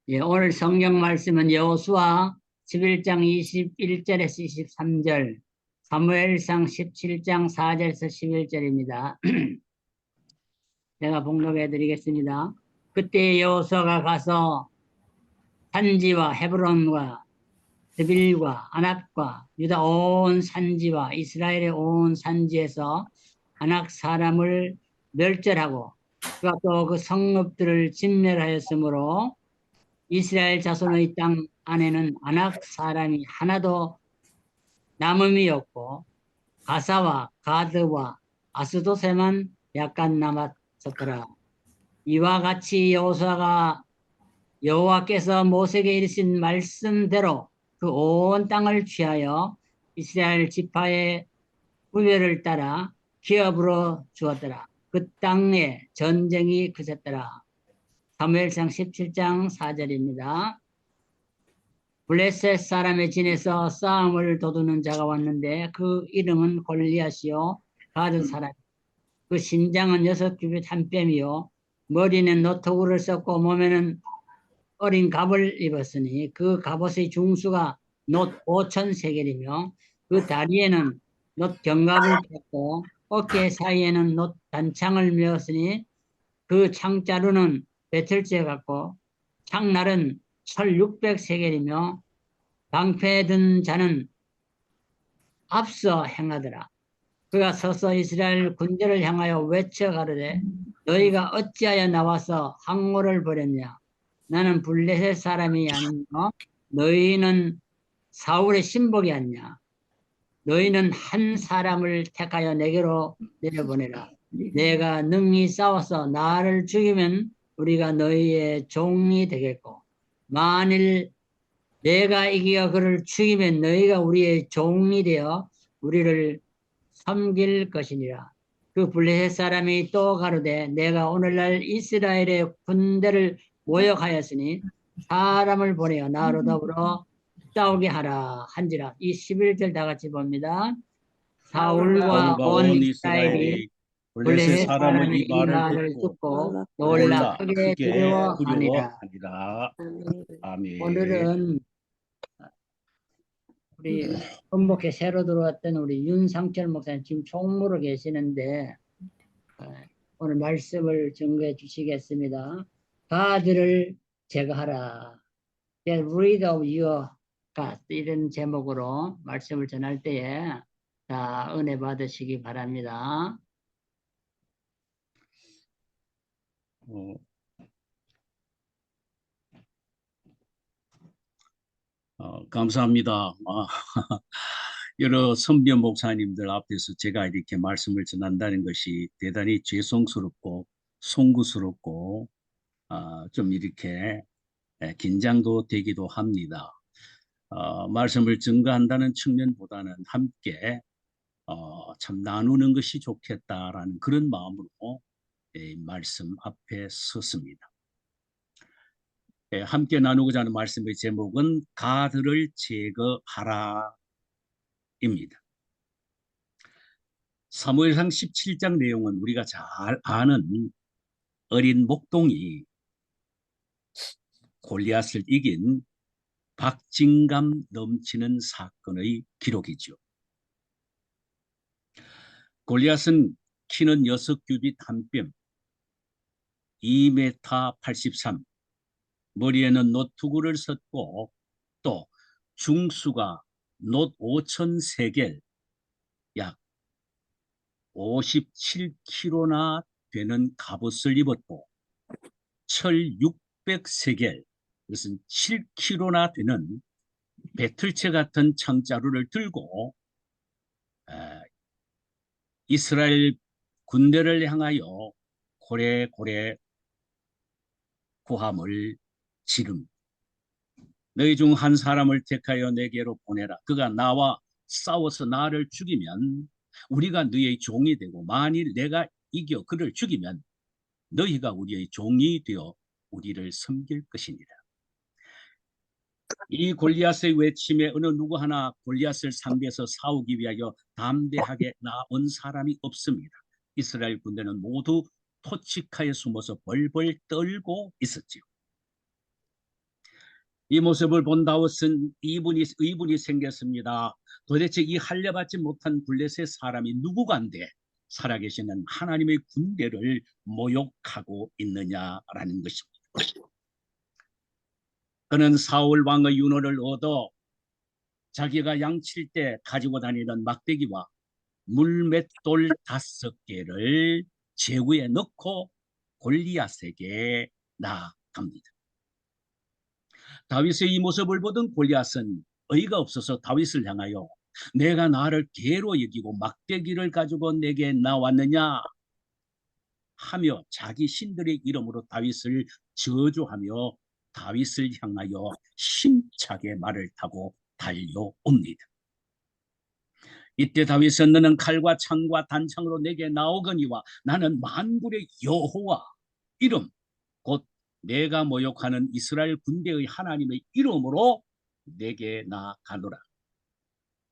예, 오늘 성경 말씀은 여호수아 11장 21절에서 23절, 사무엘상 17장 4절에서 11절입니다. 제가 봉독해 드리겠습니다. 그때 여호수아가 가서 산지와 헤브론과 드빌과 아낙과 유다 온 산지와 이스라엘의 온 산지에서 아낙 사람을 멸절하고 그가 또 그 성읍들을 진멸하였으므로 이스라엘 자손의 땅 안에는 아낙 사람이 하나도 남음이 없고 가사와 가드와 아스도세만 약간 남았었더라. 이와 같이 여호수아가 여호와께서 모세에게 이르신 말씀대로 그 온 땅을 취하여 이스라엘 지파의 후배를 따라 기업으로 주었더라. 그 땅에 전쟁이 그쳤더라. 사무엘상 17장 4절입니다. 블레셋 사람의 진에서 싸움을 도두는 자가 왔는데 그 이름은 골리앗이요 가드 사람. 그 신장은 6규빗 한 뼘이요 머리는 노토구를 썼고 몸에는 어린 갑을 입었으니 그 갑옷의 중수가 놋 5천 세겔이며 그 다리에는 놋 견갑을 폈고 어깨 사이에는 놋 단창을 메었으니 그 창자루는 배틀째 같고 창날은 철 600세겔이며 방패에 든 자는 앞서 행하더라. 그가 서서 이스라엘 군대를 향하여 외쳐 가르되 너희가 어찌하여 나와서 항모를 벌였냐. 나는 블레셋 사람이 아니며 너희는 사울의 신복이 아니냐. 너희는 한 사람을 택하여 내게로 내려보내라. 내가 능히 싸워서 나를 죽이면 우리가 너희의 종이 되겠고 만일 내가 이기어 그를 죽이면 너희가 우리의 종이 되어 우리를 섬길 것이니라. 그 블레셋 사람이 또 가로되 내가 오늘날 이스라엘의 군대를 모욕하였으니 사람을 보내어 나로 더불어 싸우게 하라 한지라. 이 11절 다 같이 봅니다. 사울과 사울과 온 온 이스라엘이 이스라엘이 블레셋 블레셋 사람의 사람의 이 이 말을 말을 듣고 듣고 놀라 놀라 크게 크게 두려워하니라. 두려워하니라. 아멘. 오늘은 우리 본목에 새로 들어왔던 우리 윤상철 목사님 지금 총무로 계시는데 오늘 말씀을 증거해 주시겠습니다. 가드를 제거하라. Get rid of your God. 이런 제목으로 말씀을 전할 때에 다 은혜 받으시기 바랍니다. 감사합니다. 여러 선배 목사님들 앞에서 제가 이렇게 말씀을 전한다는 것이 대단히 죄송스럽고 송구스럽고 좀 이렇게 긴장도 되기도 합니다. 말씀을 증거한다는 측면보다는 함께 참 나누는 것이 좋겠다라는 그런 마음으로 말씀 앞에 섰습니다. 함께 나누고자 하는 말씀의 제목은 가드를 제거하라 입니다. 사무엘상 17장 내용은 우리가 잘 아는 어린 목동이 골리앗을 이긴 박진감 넘치는 사건의 기록이죠. 골리앗은 키는 6규빗 한 뼘, 2m 83, 머리에는 노투구를 썼고 또 중수가 놋 5천 세겔, 약 57kg나 되는 갑옷을 입었고 철 600세겔, 그것은 7kg나 되는 배틀채 같은 창자루를 들고 이스라엘 군대를 향하여 고래고래 고함을 지릅니다. 너희 중 한 사람을 택하여 내게로 보내라. 그가 나와 싸워서 나를 죽이면 우리가 너희의 종이 되고 만일 내가 이겨 그를 죽이면 너희가 우리의 종이 되어 우리를 섬길 것이니라. 이 골리앗의 외침에 어느 누구 하나 골리앗을 상대해서 싸우기 위하여 담대하게 나온 사람이 없습니다. 이스라엘 군대는 모두 토치카에 숨어서 벌벌 떨고 있었지요. 이 모습을 본 다윗은 의문이 생겼습니다. 도대체 이 할례받지 못한 블레셋 사람이 누구간데 살아계시는 하나님의 군대를 모욕하고 있느냐라는 것입니다. 그는 사울 왕의 윤호를 얻어 자기가 양칠 때 가지고 다니는 막대기와 물맷돌 5개를 제구에 넣고 골리앗에게 나아갑니다. 다윗의 이 모습을 보던 골리앗은 어이가 없어서 다윗을 향하여 내가 나를 개로 여기고 막대기를 가지고 내게 나왔느냐 하며 자기 신들의 이름으로 다윗을 저주하며 다윗을 향하여 힘차게 말을 타고 달려옵니다. 이때 다윗은 너는 칼과 창과 단창으로 내게 나오거니와 나는 만군의 여호와 이름 곧 내가 모욕하는 이스라엘 군대의 하나님의 이름으로 내게 나가노라.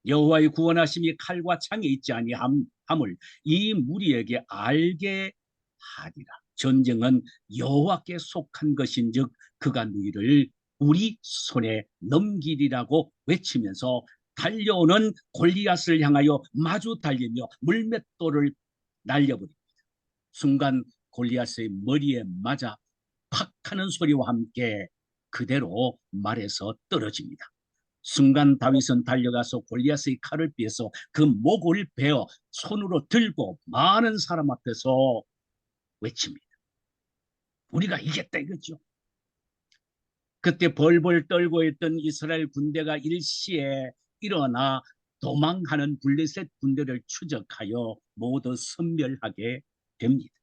여호와의 구원하심이 칼과 창에 있지 아니함을 이 무리에게 알게 하리라. 전쟁은 여호와께 속한 것인즉 그가 너희를 우리 손에 넘기리라고 외치면서 달려오는 골리앗을 향하여 마주 달리며 물맷돌을 날려버립니다. 순간 골리앗의 머리에 맞아 팍 하는 소리와 함께 그대로 말에서 떨어집니다. 순간 다윗은 달려가서 골리앗의 칼을 빼서 그 목을 베어 손으로 들고 많은 사람 앞에서 외칩니다. 우리가 이겼다 이거죠. 그때 벌벌 떨고 있던 이스라엘 군대가 일시에 일어나 도망하는 블레셋 군대를 추적하여 모두 섬멸하게 됩니다.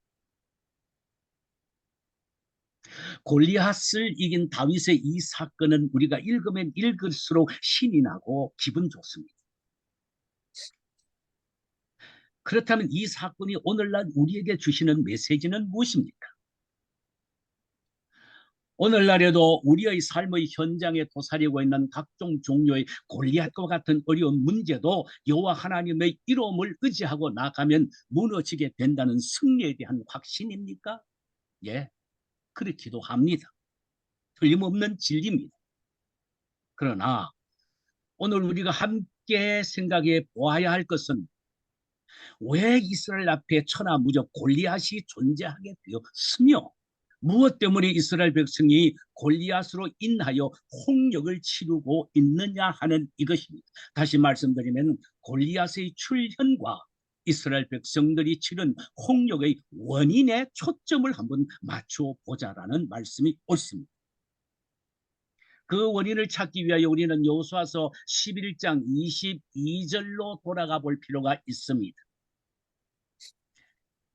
골리앗을 이긴 다윗의 이 사건은 우리가 읽으면 읽을수록 신이 나고 기분 좋습니다. 그렇다면 이 사건이 오늘날 우리에게 주시는 메시지는 무엇입니까? 오늘날에도 우리의 삶의 현장에 도사리고 있는 각종 종류의 골리앗과 같은 어려운 문제도 여호와 하나님의 이름을 의지하고 나가면 무너지게 된다는 승리에 대한 확신입니까? 예, 그렇기도 합니다. 틀림없는 진리입니다. 그러나 오늘 우리가 함께 생각해 보아야 할 것은 왜 이스라엘 앞에 천하무적 골리앗이 존재하게 되었으며 무엇 때문에 이스라엘 백성이 골리앗으로 인하여 홍역을 치르고 있느냐 하는 이것입니다. 다시 말씀드리면 골리앗의 출현과 이스라엘 백성들이 치른 홍역의 원인에 초점을 한번 맞춰보자라는 말씀이 옳습니다. 그 원인을 찾기 위하여 우리는 여호수아서 11장 22절로 돌아가 볼 필요가 있습니다.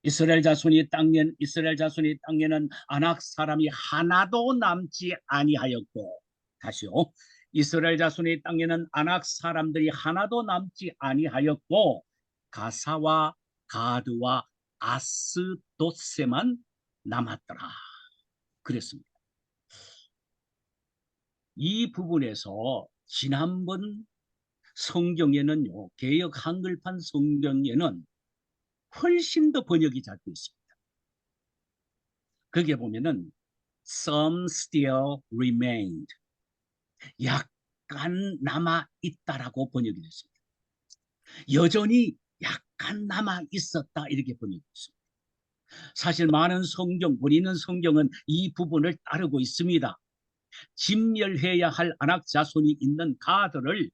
이스라엘 자손이 땅에는 아낙 사람이 하나도 남지 아니하였고, 다시요. 이스라엘 자손의 땅에는 아낙 사람들이 하나도 남지 아니하였고 가사와 가드와 아스돗세만 남았더라. 그랬습니다. 이 부분에서 지난번 성경에는요, 개역 한글판 성경에는 훨씬 더 번역이 잘 되어 있습니다. 거기에 보면은 some still remained, 약간 남아 있다라고 번역이 됐습니다. 여전히 약간 남아 있었다 이렇게 번역이 됐습니다. 사실 많은 성경, 우리는 성경은 이 부분을 따르고 있습니다. 진멸해야 할 아낙 자손이 있는 가들을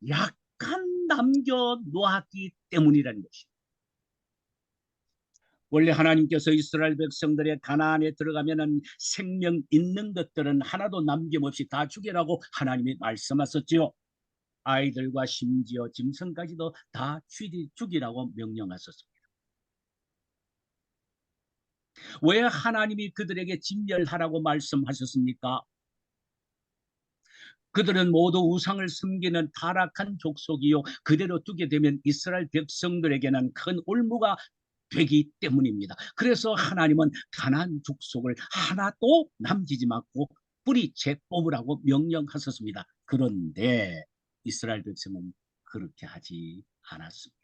약간 남겨 놓았기 때문이라는 것입니다. 원래 하나님께서 이스라엘 백성들의 가나안에 들어가면은 생명 있는 것들은 하나도 남김없이 다 죽이라고 하나님이 말씀하셨지요. 아이들과 심지어 짐승까지도 다 죽이라고 명령하셨습니다. 왜 하나님이 그들에게 진멸하라고 말씀하셨습니까? 그들은 모두 우상을 섬기는 타락한 족속이요, 그대로 두게 되면 이스라엘 백성들에게는 큰 올무가 되기 때문입니다. 그래서 하나님은 가나안 족속을 하나도 남기지 말고 뿌리채 뽑으라고 명령하셨습니다. 그런데 이스라엘 백성은 그렇게 하지 않았습니다.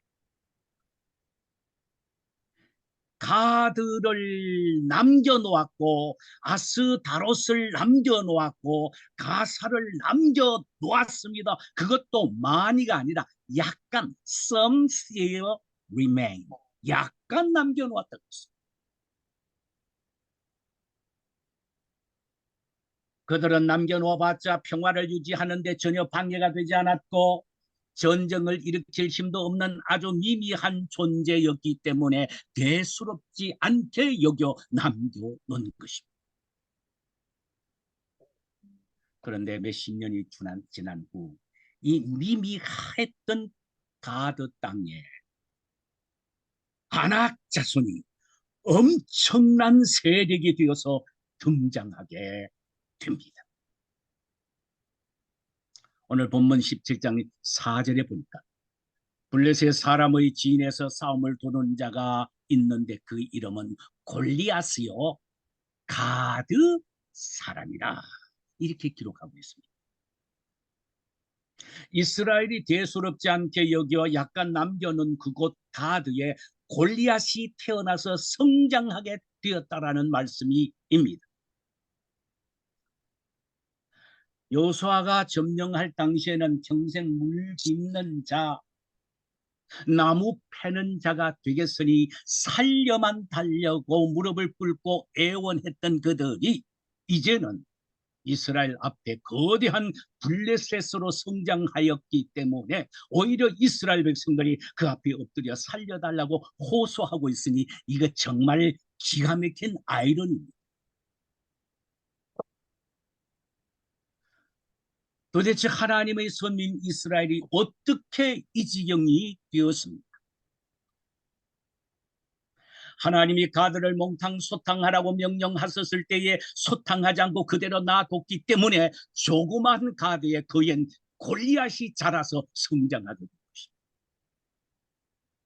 가드를 남겨놓았고 아스다롯을 남겨놓았고 가사를 남겨놓았습니다. 그것도 많이가 아니라 약간 some still remain, 약간 남겨놓았다고 했습니다. 그들은 남겨놓아봤자 평화를 유지하는 데 전혀 방해가 되지 않았고 전쟁을 일으킬 힘도 없는 아주 미미한 존재였기 때문에 대수롭지 않게 여겨 남겨놓은 것입니다. 그런데 몇십 년이 지난 후 이 미미했던 가드 땅에 아낙 자손이 엄청난 세력이 되어서 등장하게 됩니다. 오늘 본문 17장 4절에 보니까 블레셋 사람의 진에서 싸움을 도는 자가 있는데 그 이름은 골리앗이요 가드 사람이라 이렇게 기록하고 있습니다. 이스라엘이 대수롭지 않게 여겨 약간 남겨놓은 그곳 가드에 골리앗이 태어나서 성장하게 되었다라는 말씀입니다. 여호수아가 점령할 당시에는 평생 물 빚는 자, 나무 패는 자가 되겠으니 살려만 달려고 무릎을 꿇고 애원했던 그들이 이제는 이스라엘 앞에 거대한 블레셋으로 성장하였기 때문에 오히려 이스라엘 백성들이 그 앞에 엎드려 살려달라고 호소하고 있으니 이거 정말 기가 막힌 아이러니입니다. 도대체 하나님의 선민 이스라엘이 어떻게 이 지경이 되었습니까? 하나님이 가드를 몽탕 소탕하라고 명령하셨을 때에 소탕하지 않고 그대로 놔뒀기 때문에 조그만 가드에 그엔 골리앗이 자라서 성장하게 된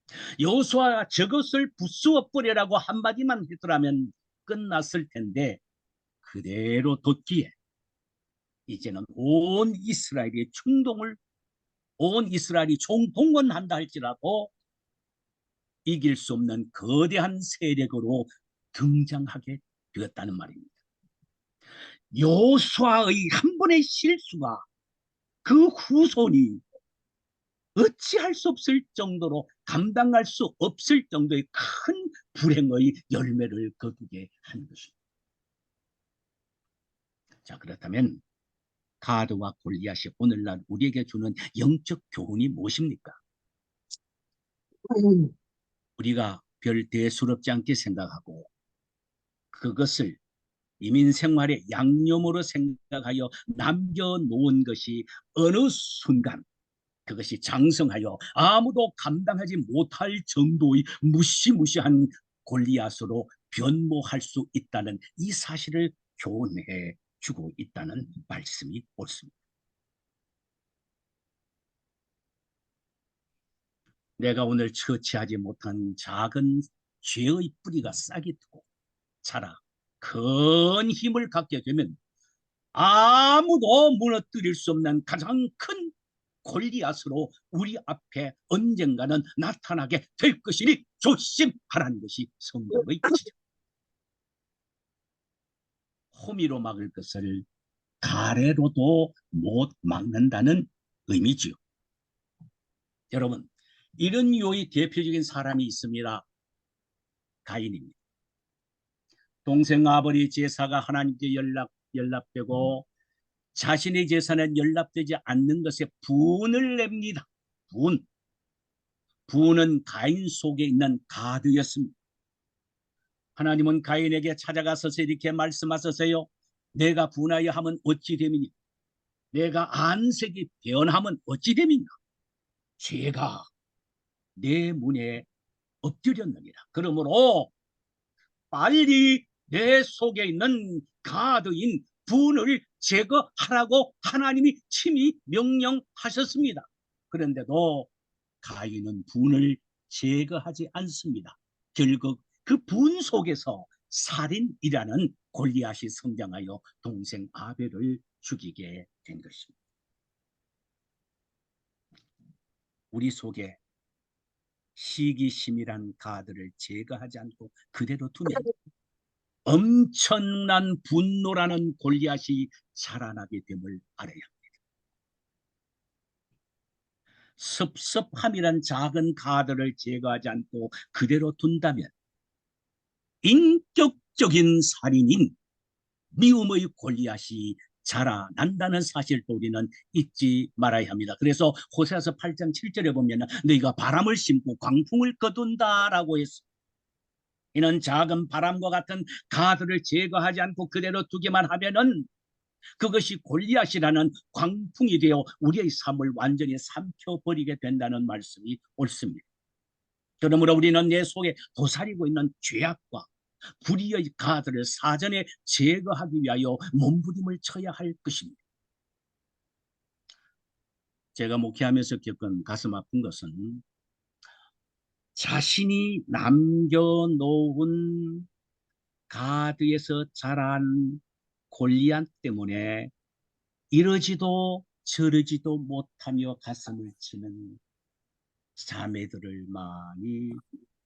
것입니다. 여호수아가 저것을 부수어 버리라고 한마디만 했더라면 끝났을 텐데 그대로 뒀기에 이제는 온 이스라엘이 온 이스라엘이 총동원한다 할지라도 이길 수 없는 거대한 세력으로 등장하게 되었다는 말입니다. 여호수아의 한 번의 실수가 그 후손이 어찌할 수 없을 정도로 감당할 수 없을 정도의 큰 불행의 열매를 거두게 한 것입니다. 자, 그렇다면 가드와 골리앗이 오늘날 우리에게 주는 영적 교훈이 무엇입니까? 우리가 별 대수롭지 않게 생각하고 그것을 이민 생활의 양념으로 생각하여 남겨놓은 것이 어느 순간 그것이 장성하여 아무도 감당하지 못할 정도의 무시무시한 골리앗으로 변모할 수 있다는 이 사실을 교훈해 주고 있다는 말씀이 옳습니다. 내가 오늘 처치하지 못한 작은 죄의 뿌리가 싹이 트고 자라 큰 힘을 갖게 되면 아무도 무너뜨릴 수 없는 가장 큰 골리앗으로 우리 앞에 언젠가는 나타나게 될 것이니 조심하라는 것이 성경의 뜻이죠. 호미로 막을 것을 가래로도 못 막는다는 의미지요. 여러분, 이런 유의 대표적인 사람이 있습니다. 가인입니다. 동생 아버지 제사가 하나님께 연락되고 자신의 제사는 연락되지 않는 것에 분을 냅니다. 분은 가인 속에 있는 가드였습니다. 하나님은 가인에게 찾아가서서 이렇게 말씀하셨어요. 내가 분하여 하면 어찌 됨이냐? 내가 안색이 변하면 어찌 됨이냐? 죄가 내 문에 엎드렸느니라. 그러므로 빨리 내 속에 있는 가드인 분을 제거하라고 하나님이 친히 명령하셨습니다. 그런데도 가인은 분을 제거하지 않습니다. 결국 그 분 속에서 살인이라는 골리앗이 성장하여 동생 아벨을 죽이게 된 것입니다. 우리 속에 시기심이란 가드를 제거하지 않고 그대로 두면 엄청난 분노라는 골리앗이 자라나게 됨을 알아야 합니다. 섭섭함이란 작은 가드를 제거하지 않고 그대로 둔다면 인격적인 살인인 미움의 골리앗이 자라난다는 사실도 우리는 잊지 말아야 합니다. 그래서 호세아서 8장 7절에 보면 너희가 바람을 심고 광풍을 거둔다라고 했습니다. 이는 작은 바람과 같은 가드를 제거하지 않고 그대로 두기만 하면은 그것이 골리앗이라는 광풍이 되어 우리의 삶을 완전히 삼켜버리게 된다는 말씀이 옳습니다. 그러므로 우리는 내 속에 도사리고 있는 죄악과 불의의 가드를 사전에 제거하기 위하여 몸부림을 쳐야 할 것입니다. 제가 목회하면서 겪은 가슴 아픈 것은 자신이 남겨놓은 가드에서 자란 골리앗 때문에 이러지도 저러지도 못하며 가슴을 치는 자매들을 많이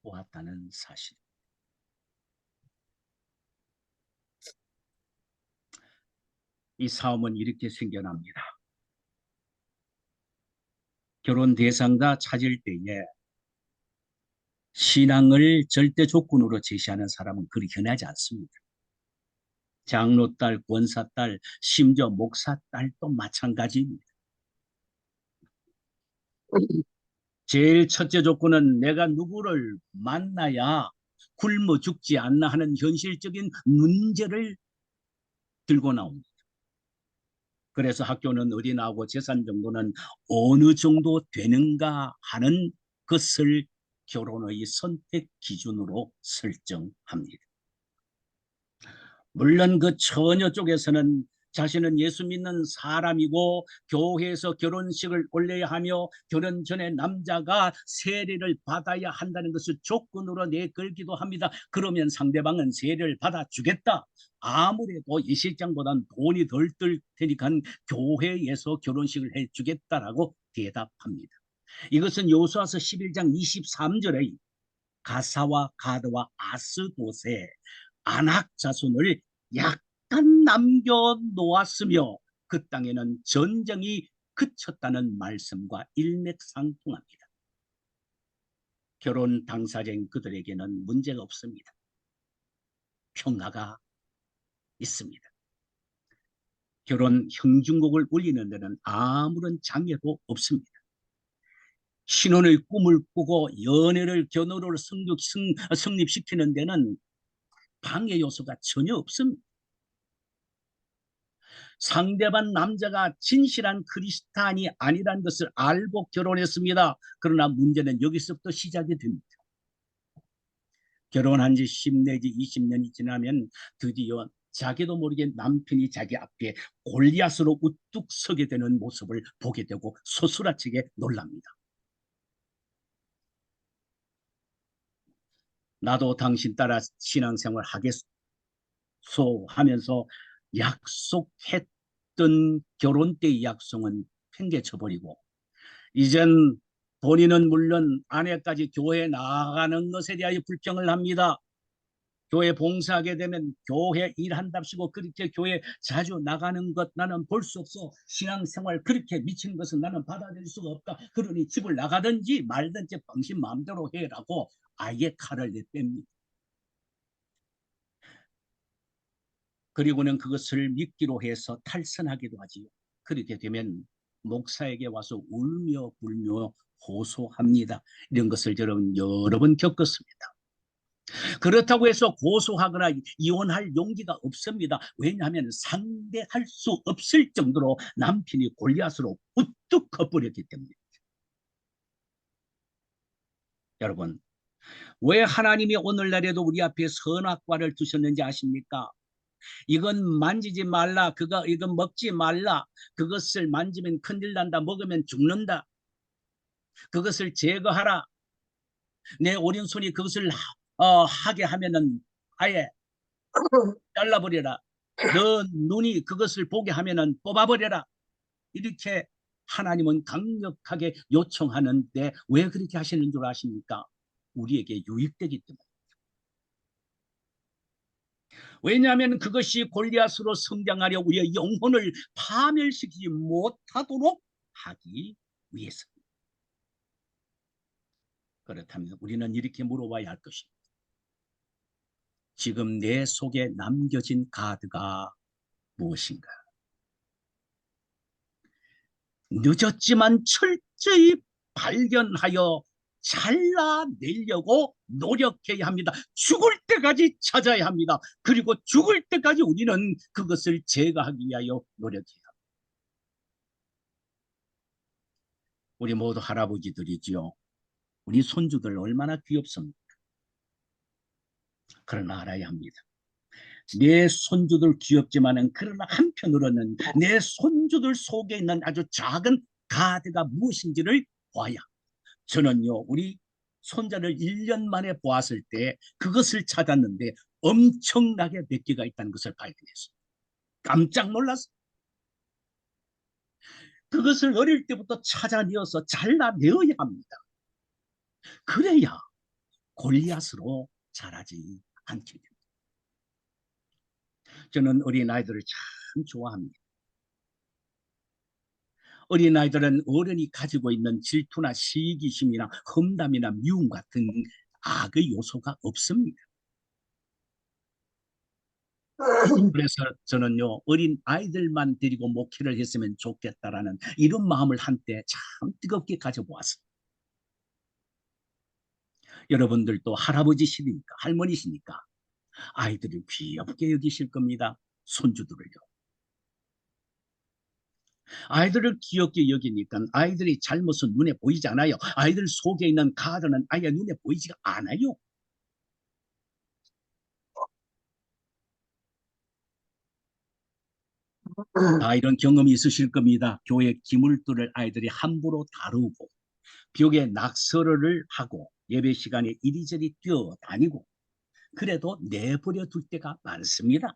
보았다는 사실. 이 싸움은 이렇게 생겨납니다. 결혼 대상자 찾을 때에 신앙을 절대 조건으로 제시하는 사람은 그리 흔하지 않습니다. 장로딸, 권사딸, 심지어 목사딸도 마찬가지입니다. 제일 첫째 조건은 내가 누구를 만나야 굶어 죽지 않나 하는 현실적인 문제를 들고 나옵니다. 그래서 학교는 어디 나오고 재산 정도는 어느 정도 되는가 하는 것을 결혼의 선택 기준으로 설정합니다. 물론 그 처녀 쪽에서는 자신은 예수 믿는 사람이고 교회에서 결혼식을 올려야 하며 결혼 전에 남자가 세례를 받아야 한다는 것을 조건으로 내걸기도 합니다. 그러면 상대방은 세례를 받아주겠다. 아무래도 이 실장보다는 돈이 덜 들 테니까 교회에서 결혼식을 해주겠다라고 대답합니다. 이것은 여호수아서 11장 23절의 가사와 가드와 아스돗의 안악 자손을 약간 남겨놓았으며 그 땅에는 전쟁이 그쳤다는 말씀과 일맥상통합니다. 결혼 당사자인 그들에게는 문제가 없습니다. 평화가 있습니다. 결혼 형중곡을 울리는 데는 아무런 장애도 없습니다. 신혼의 꿈을 꾸고 연애를 견우로 성립시키는 데는 방해 요소가 전혀 없습니다. 상대방 남자가 진실한 크리스찬이 아니라는 것을 알고 결혼했습니다. 그러나 문제는 여기서부터 시작이 됩니다. 결혼한 지 10 내지 20년이 지나면 드디어 자기도 모르게 남편이 자기 앞에 골리앗으로 우뚝 서게 되는 모습을 보게 되고 소스라치게 놀랍니다. 나도 당신 따라 신앙생활 하겠소 하면서 약속했던 결혼 때의 약속은 팽개쳐버리고 이젠 본인은 물론 아내까지 교회에 나가는 것에 대하여 불평을 합니다. 교회 봉사하게 되면 교회 일한답시고 그렇게 교회 자주 나가는 것 나는 볼 수 없어. 신앙생활 그렇게 미친 것은 나는 받아들일 수가 없다. 그러니 집을 나가든지 말든지 당신 마음대로 해라고 아예 칼을 내뺍니다. 그리고는 그것을 믿기로 해서 탈선하기도 하지요. 그렇게 되면 목사에게 와서 울며 불며 고소합니다. 이런 것을 여러분 여러 번 겪었습니다. 그렇다고 해서 고소하거나 이혼할 용기가 없습니다. 왜냐하면 상대할 수 없을 정도로 남편이 골리앗으로 우뚝 커버렸기 때문에. 여러분, 왜 하나님이 오늘날에도 우리 앞에 선악과를 두셨는지 아십니까? 이건 만지지 말라. 이건 먹지 말라. 그것을 만지면 큰일 난다. 먹으면 죽는다. 그것을 제거하라. 내 오른손이 그것을 하게 하면은 아예 잘라버려라. 너 눈이 그것을 보게 하면은 뽑아버려라. 이렇게 하나님은 강력하게 요청하는데 왜 그렇게 하시는 줄 아십니까? 우리에게 유익되기 때문에. 왜냐하면 그것이 골리앗으로 성장하려 우리의 영혼을 파멸시키지 못하도록 하기 위해서. 그렇다면 우리는 이렇게 물어봐야 할 것입니다. 지금 내 속에 남겨진 카드가 무엇인가? 늦었지만 철저히 발견하여 잘라내려고 노력해야 합니다. 죽을 때까지 찾아야 합니다. 그리고 죽을 때까지 우리는 그것을 제거하기 위하여 노력해야 합니다. 우리 모두 할아버지들이지요. 우리 손주들 얼마나 귀엽습니까? 그러나 알아야 합니다. 내 손주들 귀엽지만은 그러나 한편으로는 내 손주들 속에 있는 아주 작은 카드가 무엇인지를 봐야. 저는요, 우리 손자를 1년 만에 보았을 때 그것을 찾았는데 엄청나게 몇 개가 있다는 것을 발견했어요. 깜짝 놀랐어요. 그것을 어릴 때부터 찾아내어서 잘라내어야 합니다. 그래야 골리앗으로 자라지 않게 됩니다. 저는 어린아이들을 참 좋아합니다. 어린아이들은 어른이 가지고 있는 질투나 시기심이나 험담이나 미움 같은 악의 요소가 없습니다. 그래서 저는요, 어린 아이들만 데리고 목회를 했으면 좋겠다라는 이런 마음을 한때 참 뜨겁게 가져보았습니다. 여러분들도 할아버지시니까, 할머니시니까 아이들을 귀엽게 여기실 겁니다. 손주들을요. 아이들을 귀엽게 여기니까 아이들이 잘못은 눈에 보이지 않아요. 아이들 속에 있는 카드는 아예 눈에 보이지가 않아요. 다 이런 경험이 있으실 겁니다. 교회 기물들을 아이들이 함부로 다루고 벽에 낙서를 하고 예배 시간에 이리저리 뛰어다니고 그래도 내버려 둘 때가 많습니다.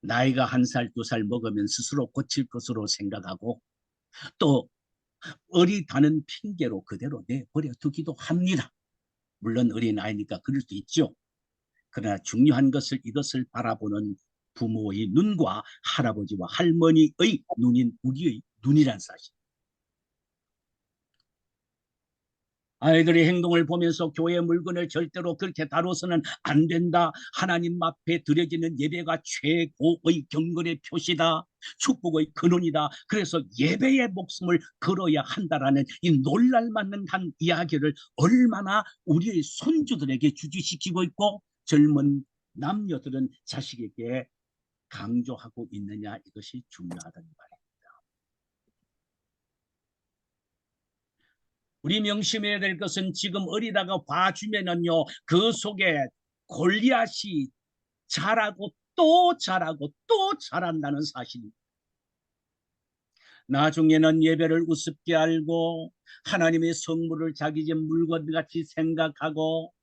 나이가 1살, 2살 먹으면 스스로 고칠 것으로 생각하고 또 어리다는 핑계로 그대로 내버려 두기도 합니다. 물론 어린아이니까 그럴 수 있죠. 그러나 중요한 것을 이것을 바라보는 부모의 눈과 할아버지와 할머니의 눈인 우리의 눈이란 사실. 아이들의 행동을 보면서 교회 물건을 절대로 그렇게 다뤄서는 안 된다. 하나님 앞에 드려지는 예배가 최고의 경건의 표시다. 축복의 근원이다. 그래서 예배의 목숨을 걸어야 한다라는 이 놀랄만한 한 이야기를 얼마나 우리의 손주들에게 주지시키고 있고 젊은 남녀들은 자식에게 강조하고 있느냐, 이것이 중요하다는 말이에요. 우리 명심해야 될 것은 지금 어리다가 봐주면은요, 그 속에 골리앗이 자라고 또 자라고 또 자란다는 사실입니다. 나중에는 예배를 우습게 알고 하나님의 성물을 자기 집 물건같이 생각하고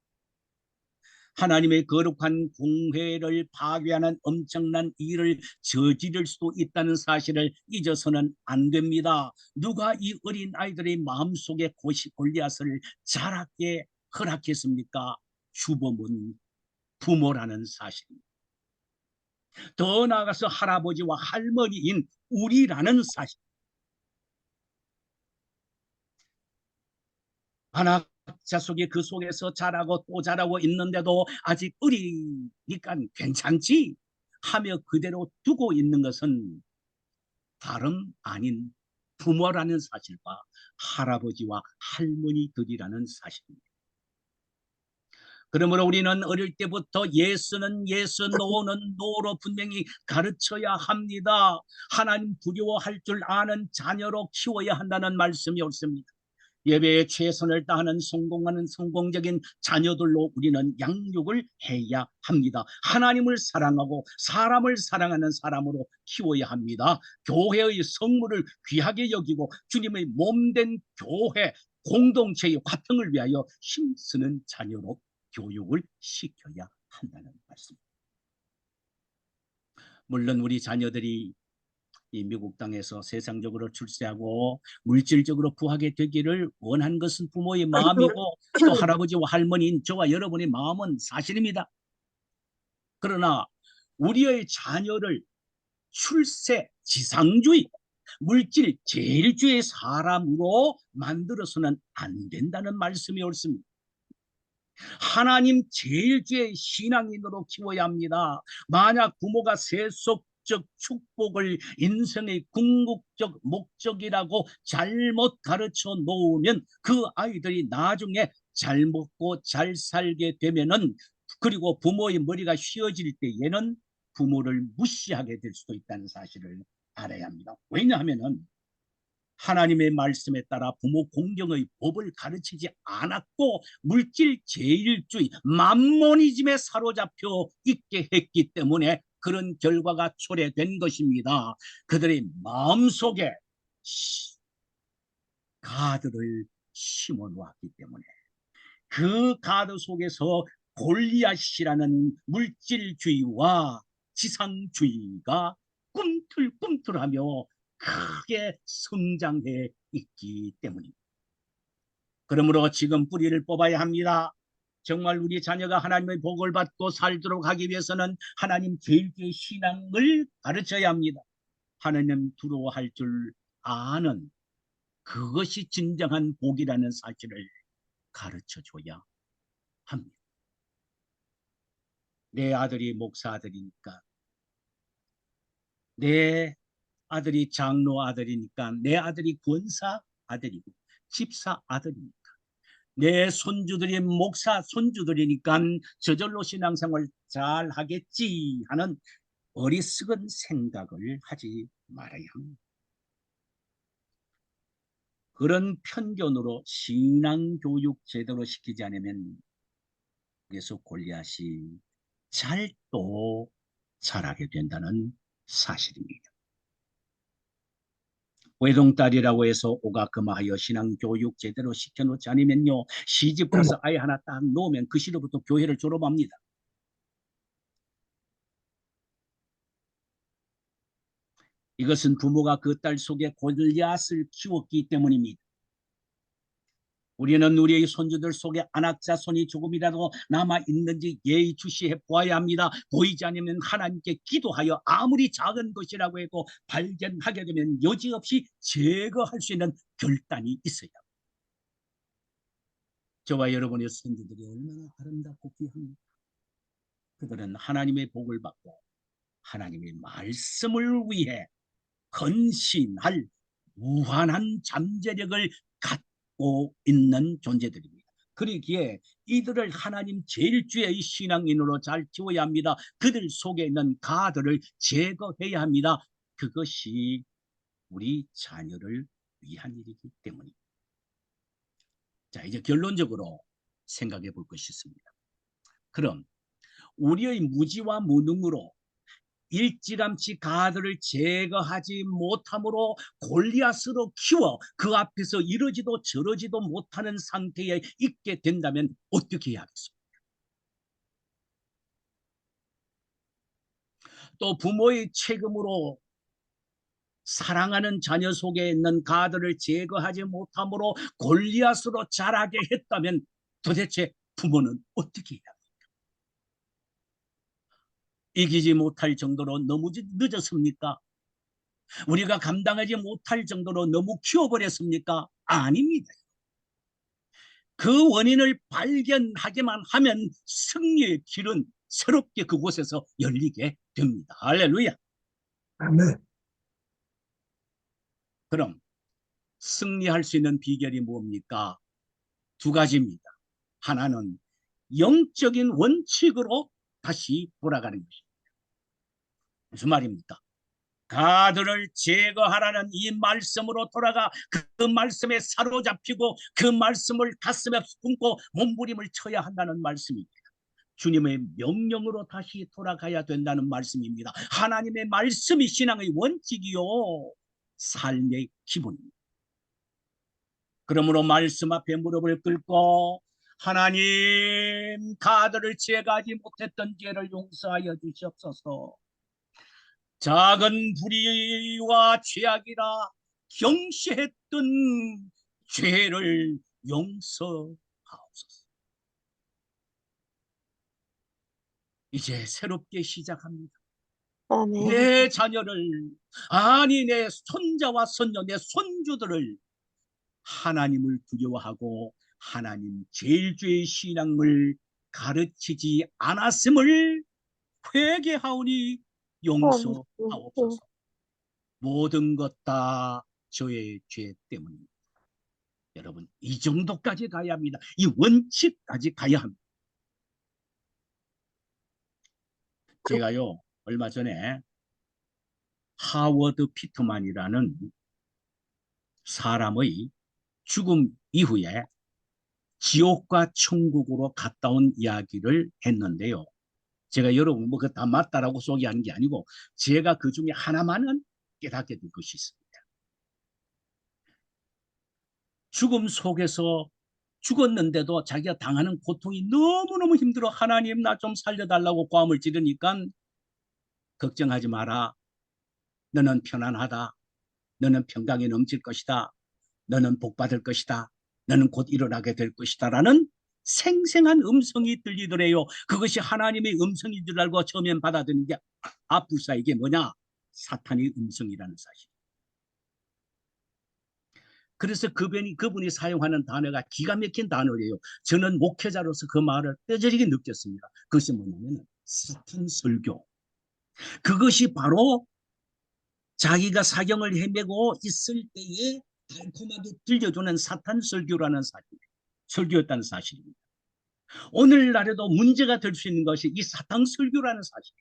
하나님의 거룩한 공회를 파괴하는 엄청난 일을 저지를 수도 있다는 사실을 잊어서는 안 됩니다. 누가 이 어린 아이들의 마음속에 골리앗을 자라게 허락했습니까? 주범은 부모라는 사실입니다. 더 나아가서 할아버지와 할머니인 우리라는 사실. 하나 자속이 그 속에서 자라고 또 자라고 있는데도 아직 어리니까 괜찮지 하며 그대로 두고 있는 것은 다름 아닌 부모라는 사실과 할아버지와 할머니들이라는 사실입니다. 그러므로 우리는 어릴 때부터 예수는 예수, 노는 노로 분명히 가르쳐야 합니다. 하나님 두려워할 줄 아는 자녀로 키워야 한다는 말씀이 옳습니다. 예배에 최선을 다하는 성공하는 성공적인 자녀들로 우리는 양육을 해야 합니다. 하나님을 사랑하고 사람을 사랑하는 사람으로 키워야 합니다. 교회의 성물을 귀하게 여기고 주님의 몸된 교회 공동체의 화평을 위하여 힘쓰는 자녀로 교육을 시켜야 한다는 말씀. 물론 우리 자녀들이 이 미국 땅에서 세상적으로 출세하고 물질적으로 부하게 되기를 원한 것은 부모의 마음이고 또 할아버지와 할머니인 저와 여러분의 마음은 사실입니다. 그러나 우리의 자녀를 출세 지상주의, 물질 제일주의 사람으로 만들어서는 안 된다는 말씀이 옳습니다. 하나님 제일주의 신앙인으로 키워야 합니다. 만약 부모가 세속적 축복을 인생의 궁극적 목적이라고 잘못 가르쳐 놓으면 그 아이들이 나중에 잘 먹고 잘 살게 되면은, 그리고 부모의 머리가 휘어질 때에는 부모를 무시하게 될 수도 있다는 사실을 알아야 합니다. 왜냐하면은 하나님의 말씀에 따라 부모 공경의 법을 가르치지 않았고 물질 제일주의 맘모니즘에 사로잡혀 있게 했기 때문에 그런 결과가 초래된 것입니다. 그들의 마음속에 가드를 심어 놓았기 때문에 그 가드 속에서 골리앗이라는 물질주의와 지상주의가 꿈틀꿈틀하며 크게 성장해 있기 때문입니다. 그러므로 지금 뿌리를 뽑아야 합니다. 정말 우리 자녀가 하나님의 복을 받고 살도록 하기 위해서는 하나님 제일주의 신앙을 가르쳐야 합니다. 하나님 두려워할 줄 아는, 그것이 진정한 복이라는 사실을 가르쳐줘야 합니다. 내 아들이 목사 아들이니까, 내 아들이 장로 아들이니까, 내 아들이 권사 아들이고 집사 아들이니까, 내 손주들이 목사 손주들이니까 저절로 신앙생활 잘 하겠지 하는 어리석은 생각을 하지 말아야 합니다. 그런 편견으로 신앙교육 제대로 시키지 않으면 그래서 골리앗이 잘도 자라게 된다는 사실입니다. 외동딸이라고 해서 오가금하여 신앙교육 제대로 시켜놓지 않으면요, 시집 가서 아이 하나 딱 놓으면 그 시로부터 교회를 졸업합니다. 이것은 부모가 그 딸 속에 골리앗을 키웠기 때문입니다. 우리는 우리의 손주들 속에 안악자손이 조금이라도 남아있는지 예의주시해 보아야 합니다. 보이지 않으면 하나님께 기도하여 아무리 작은 것이라고 해도 발견하게 되면 여지없이 제거할 수 있는 결단이 있어야 합니다. 저와 여러분의 손주들이 얼마나 아름답고 귀합니까? 그들은 하나님의 복을 받고 하나님의 말씀을 위해 헌신할 무한한 잠재력을 갖고 있는 존재들입니다. 그러기에 이들을 하나님 제일주의 신앙인으로 잘 키워야 합니다. 그들 속에 있는 가들을 제거해야 합니다. 그것이 우리 자녀를 위한 일이기 때문입니다. 자, 이제 결론적으로 생각해 볼 것이 있습니다. 그럼 우리의 무지와 무능으로 일찌감치 가드를 제거하지 못함으로 골리앗으로 키워 그 앞에서 이러지도 저러지도 못하는 상태에 있게 된다면 어떻게 해야 하겠습니까? 또 부모의 책임으로 사랑하는 자녀 속에 있는 가드를 제거하지 못함으로 골리앗으로 자라게 했다면 도대체 부모는 어떻게 해야 합니까? 이기지 못할 정도로 너무 늦었습니까? 우리가 감당하지 못할 정도로 너무 키워버렸습니까? 아닙니다. 그 원인을 발견하기만 하면 승리의 길은 새롭게 그곳에서 열리게 됩니다. 할렐루야. 아멘. 그럼 승리할 수 있는 비결이 뭡니까? 두 가지입니다. 하나는 영적인 원칙으로 다시 돌아가는 것입니다. 무슨 말입니까? 가들을 제거하라는 이 말씀으로 돌아가 그 말씀에 사로잡히고 그 말씀을 가슴에 품고 몸부림을 쳐야 한다는 말씀입니다. 주님의 명령으로 다시 돌아가야 된다는 말씀입니다. 하나님의 말씀이 신앙의 원칙이요, 삶의 기본입니다. 그러므로 말씀 앞에 무릎을 꿇고 하나님, 가들을 제거하지 못했던 죄를 용서하여 주시옵소서. 작은 불의와 죄악이라 경시했던 죄를 용서하옵소서. 이제 새롭게 시작합니다. 아멘. 내 자녀를, 아니 내 손자와 손녀, 내 손주들을 하나님을 두려워하고 하나님 제일주의 신앙을 가르치지 않았음을 회개하오니 용서하옵소서. 모든 것 다 저의 죄 때문입니다. 여러분, 이 정도까지 가야 합니다. 이 원칙까지 가야 합니다. 제가요, 얼마 전에 하워드 피트만이라는 사람의 죽음 이후에 지옥과 천국으로 갔다 온 이야기를 했는데요. 제가 여러분 뭐 그 다 맞다라고 소개하는 게 아니고 제가 그 중에 하나만은 깨닫게 될 것이 있습니다. 죽음 속에서 죽었는데도 자기가 당하는 고통이 너무너무 힘들어 하나님 나 좀 살려달라고 고함을 지르니까 걱정하지 마라. 너는 편안하다. 너는 평강이 넘칠 것이다. 너는 복받을 것이다. 너는 곧 일어나게 될 것이다. 라는 생생한 음성이 들리더래요. 그것이 하나님의 음성인 줄 알고 처음엔 받아들인 게 불사 이게 뭐냐? 사탄의 음성이라는 사실. 그래서 그분이 사용하는 단어가 기가 막힌 단어예요. 저는 목회자로서 그 말을 뼈저리게 느꼈습니다. 그것이 뭐냐면 사탄 설교. 그것이 바로 자기가 사경을 헤매고 있을 때에 달콤하게 들려주는 사탄 설교라는 사실, 설교였다는 사실입니다. 오늘날에도 문제가 될 수 있는 것이 이 사탄 설교라는 사실.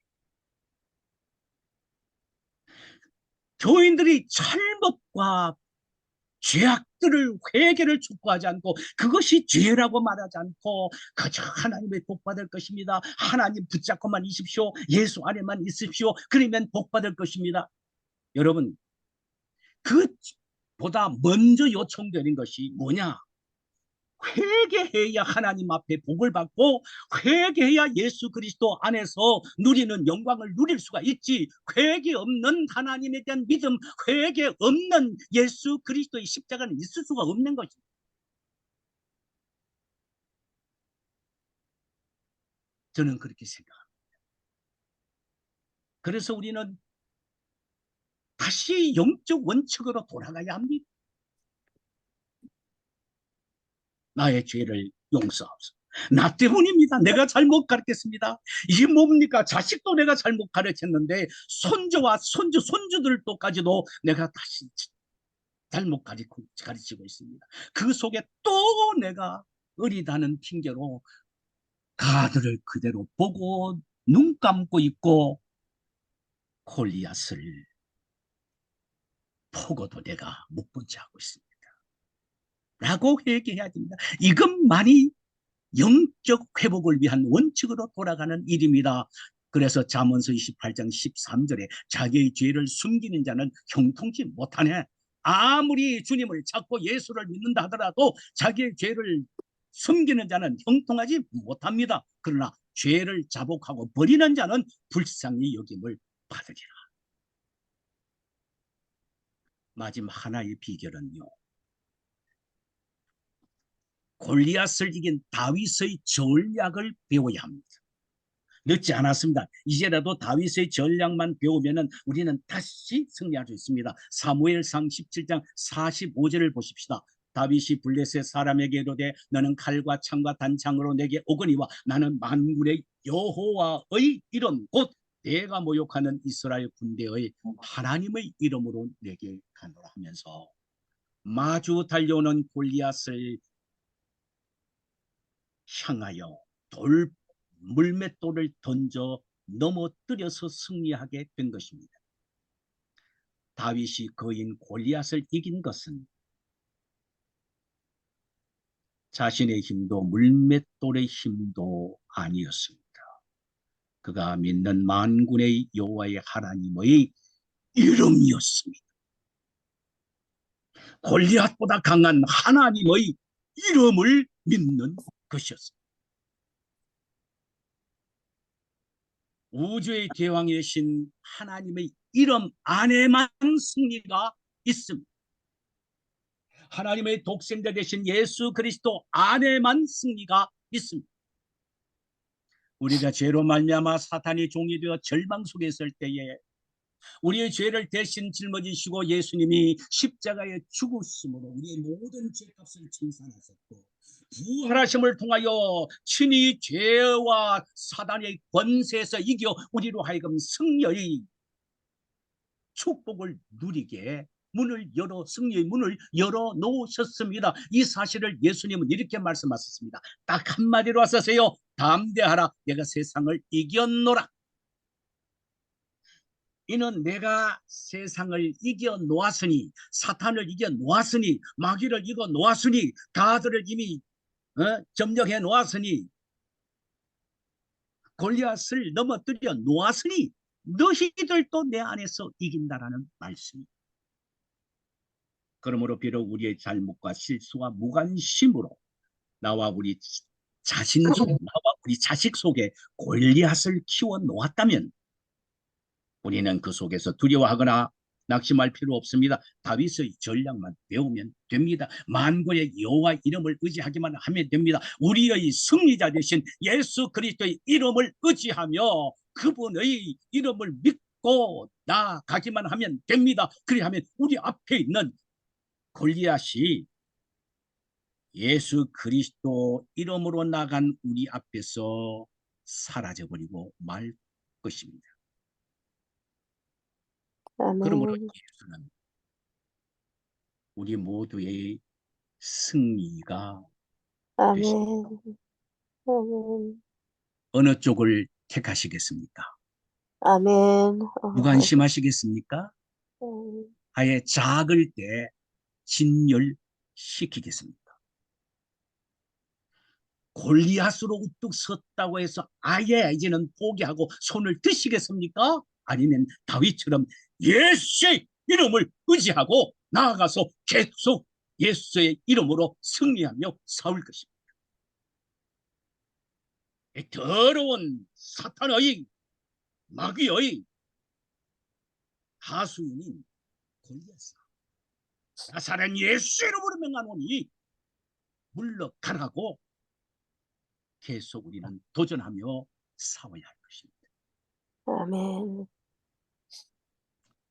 교인들이 잘못과 죄악들을 회개를 촉구하지 않고 그것이 죄라고 말하지 않고 그저 하나님의 복 받을 것입니다. 하나님 붙잡고만 있으십시오. 예수 안에만 있으십시오. 그러면 복 받을 것입니다. 여러분, 그보다 먼저 요청되는 것이 뭐냐? 회개해야 하나님 앞에 복을 받고 회개해야 예수 그리스도 안에서 누리는 영광을 누릴 수가 있지. 회개 없는 하나님에 대한 믿음, 회개 없는 예수 그리스도의 십자가는 있을 수가 없는 것입니다. 저는 그렇게 생각합니다. 그래서 우리는 다시 영적 원칙으로 돌아가야 합니다. 나의 죄를 용서하옵소서. 나 때문입니다. 내가 잘못 가르쳤습니다. 이게 뭡니까? 자식도 내가 잘못 가르쳤는데 손주와 손주들도까지도 내가 다시 잘못 가르치고 있습니다. 그 속에 또 내가 어리다는 핑계로 가드를 그대로 보고 눈 감고 있고 골리앗을 포고도 내가 못 본 채 하고 있습니다. 라고 회개해야 됩니다. 이것만이 영적 회복을 위한 원칙으로 돌아가는 일입니다. 그래서 잠언서 28장 13절에 자기의 죄를 숨기는 자는 형통치 못하네. 아무리 주님을 찾고 예수를 믿는다 하더라도 자기의 죄를 숨기는 자는 형통하지 못합니다. 그러나 죄를 자복하고 버리는 자는 불쌍히 여김을 받으리라. 마지막 하나의 비결은요. 골리앗을 이긴 다윗의 전략을 배워야 합니다. 늦지 않았습니다. 이제라도 다윗의 전략만 배우면 우리는 다시 승리할 수 있습니다. 사무엘상 17장 45절을 보십시다. 다윗이 블레셋 사람에게 이르되 너는 칼과 창과 단창으로 내게 오거니와 나는 만군의 여호와의 이름 곧 내가 모욕하는 이스라엘 군대의 하나님의 이름으로 내게 가노라 하면서 마주 달려오는 골리앗을 향하여 물맷돌을 던져 넘어뜨려서 승리하게 된 것입니다. 다윗이 거인 골리앗을 이긴 것은 자신의 힘도 물맷돌의 힘도 아니었습니다. 그가 믿는 만군의 여호와의 하나님의 이름이었습니다. 골리앗보다 강한 하나님의 이름을 믿는 것이었습니다. 우주의 대왕이신 하나님의 이름 안에만 승리가 있습니다. 하나님의 독생자 되신 예수 그리스도 안에만 승리가 있습니다. 우리가 죄로 말미암아 사탄의 종이 되어 절망 속에 있을 때에 우리의 죄를 대신 짊어지시고 예수님이 십자가에 죽으심으로 우리의 모든 죄값을 청산하셨고 부활하심을 통하여 친히 죄와 사단의 권세에서 이겨 우리로 하여금 승리의 축복을 누리게 승리의 문을 열어 놓으셨습니다. 이 사실을 예수님은 이렇게 말씀하셨습니다. 딱 한마디로 하셨어요. 담대하라, 내가 세상을 이겨노라. 이는 내가 세상을 이겨 놓았으니, 사탄을 이겨 놓았으니, 마귀를 이겨 놓았으니, 가들을 이미 점령해 놓았으니, 골리앗을 넘어뜨려 놓았으니 너희들도 내 안에서 이긴다라는 말씀입니다. 그러므로 비록 우리의 잘못과 실수와 무관심으로 나와 우리 자신 속, 나와 우리 자식 속에 골리앗을 키워 놓았다면 우리는 그 속에서 두려워하거나 낙심할 필요 없습니다. 다윗의 전략만 배우면 됩니다. 만군의 여호와 이름을 의지하기만 하면 됩니다. 우리의 승리자 되신 예수 그리스도의 이름을 의지하며 그분의 이름을 믿고 나아가기만 하면 됩니다. 그리하면 우리 앞에 있는 골리앗이 예수 그리스도 이름으로 나간 우리 앞에서 사라져버리고 말 것입니다. 그러므로 아멘. 예수는 우리 모두의 승리가 되십니다. 아멘. 아멘. 어느 쪽을 택하시겠습니까? 아멘. 무관심하시겠습니까? 아예 작을 때 진멸시키겠습니까? 골리앗으로 우뚝 섰다고 해서 아예 이제는 포기하고 손을 드시겠습니까? 아니면 다윗처럼 예수의 이름을 의지하고 나아가서 계속 예수의 이름으로 승리하며 싸울 것입니다. 이 더러운 사탄의 마귀의 하수인인 골리앗아, 나사렛 예수 이름으로 명하노니 물러가라고 계속 우리는 도전하며 싸워야 할 것입니다. 아멘.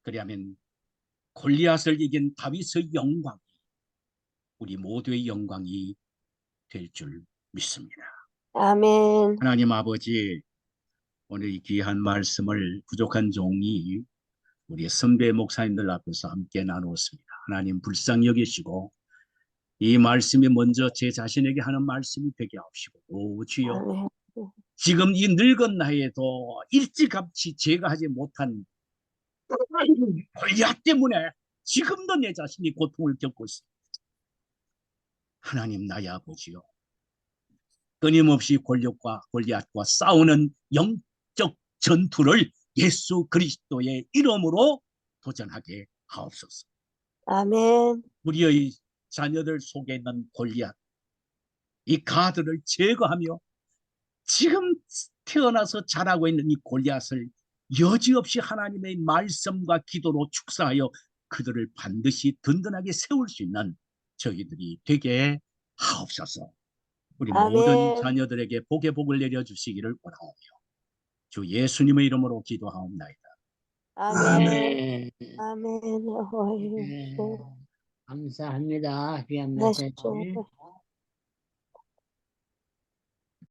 그리하면 골리앗을 이긴 다윗의 영광이 우리 모두의 영광이 될 줄 믿습니다. 아멘. 하나님 아버지, 오늘 이 귀한 말씀을 부족한 종이 우리 선배 목사님들 앞에서 함께 나누었습니다. 하나님 불쌍히 여기시고 이 말씀이 먼저 제 자신에게 하는 말씀이 되게 하옵시고, 오 주여, 아멘. 지금 이 늙은 나이에도 일찌감치 제가 하지 못한 골리앗 때문에 지금도 내 자신이 고통을 겪고 있습니다. 하나님 나의 아버지요, 끊임없이 골리앗과 싸우는 영적 전투를 예수 그리스도의 이름으로 도전하게 하옵소서. 아멘. 우리의 자녀들 속에 있는 골리앗, 이 가드를 제거하며 지금 태어나서 자라고 있는 이 골리앗을 여지없이 하나님의 말씀과 기도로 축사하여 그들을 반드시 든든하게 세울 수 있는 저희들이 되게 하옵소서. 우리 아멘. 모든 자녀들에게 복의 복을 내려주시기를 원하오며 주 예수님의 이름으로 기도하옵나이다. 아멘. 아멘. 아멘. 네, 감사합니다. 귀한 네, 메시지. 진짜.